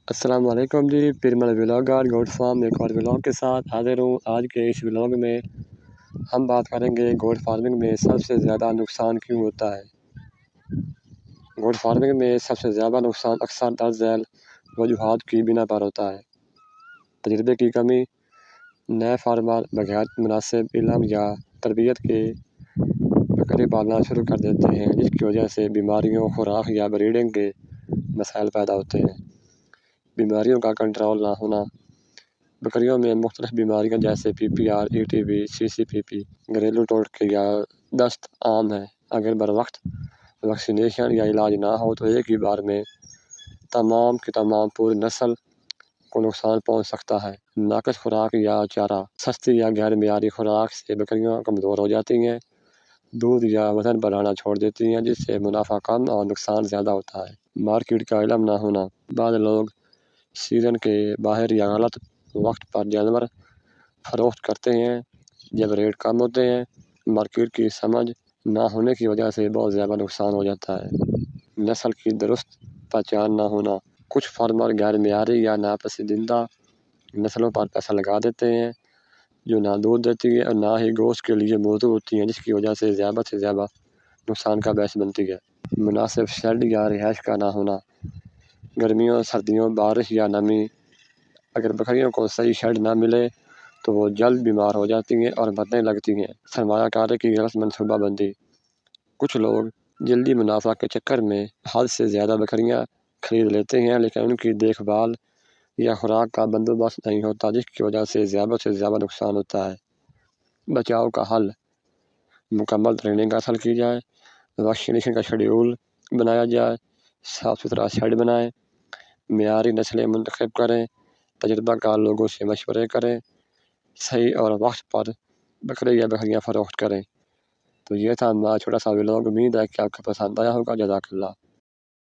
السلام علیکم جی، پیرمل ولاگر گوٹ فارم ایک اور ولاگ کے ساتھ حاضر ہوں۔ آج کے اس ولاگ میں ہم بات کریں گے گوٹ فارمنگ میں سب سے زیادہ نقصان کیوں ہوتا ہے۔ گوٹ فارمنگ میں سب سے زیادہ نقصان اکثر درج ذیل وجوہات کی بنا پر ہوتا ہے۔ تجربے کی کمی، نئے فارمر بغیر مناسب علم یا تربیت کے بکری پالنا شروع کر دیتے ہیں، جس کی وجہ سے بیماریوں، خوراک یا بریڈنگ کے مسائل پیدا ہوتے ہیں۔ بیماریوں کا کنٹرول نہ ہونا، بکریوں میں مختلف بیماریاں جیسے PPR، ETB، CCPP، گھریلو ٹوٹکے یا دست عام ہیں۔ اگر بروقت ویکسینیشن یا علاج نہ ہو تو ایک ہی بار میں تمام کی تمام پوری نسل کو نقصان پہنچ سکتا ہے۔ ناقص خوراک یا چارہ، سستی یا غیر معیاری خوراک سے بکریاں کمزور ہو جاتی ہیں، دودھ یا وزن بڑھانا چھوڑ دیتی ہیں، جس سے منافع کم اور نقصان زیادہ ہوتا ہے۔ مارکیٹ کا علم نہ ہونا، بعض لوگ سیزن کے باہر یا غلط وقت پر جانور فروخت کرتے ہیں جب ریٹ کم ہوتے ہیں۔ مارکیٹ کی سمجھ نہ ہونے کی وجہ سے بہت زیادہ نقصان ہو جاتا ہے۔ نسل کی درست پہچان نہ ہونا، کچھ فارمر غیر معیاری یا ناپسندیدہ نسلوں پر پیسہ لگا دیتے ہیں جو نہ دودھ دیتی ہے اور نہ ہی گوشت کے لیے موزوں ہوتی ہیں، جس کی وجہ سے زیادہ نقصان کا باعث بنتی ہے۔ مناسب شیڈ یا رہائش کا نہ ہونا، گرمیوں، سردیوں، بارش یا نمی، اگر بکریوں کو صحیح شیڈ نہ ملے تو وہ جلد بیمار ہو جاتی ہیں اور مرنے لگتی ہیں۔ سرمایہ کاری کی غلط منصوبہ بندی، کچھ لوگ جلدی منافع کے چکر میں حد سے زیادہ بکریاں خرید لیتے ہیں، لیکن ان کی دیکھ بھال یا خوراک کا بندوبست نہیں ہوتا، جس کی وجہ سے زیادہ نقصان ہوتا ہے۔ بچاؤ کا حل، مکمل ٹریننگ حاصل کی جائے، ویکسینیشن کا شیڈیول بنایا جائے، صاف ستھرا شیڈ بنائیں، معیاری نسلیں منتخب کریں، تجربہ کار لوگوں سے مشورے کریں، صحیح اور وقت پر بکرے یا بکریاں فروخت کریں۔ تو یہ تھا ہمارا چھوٹا سا ولاگ، امید ہے کہ آپ کو پسند آیا ہوگا۔ جزاک اللہ۔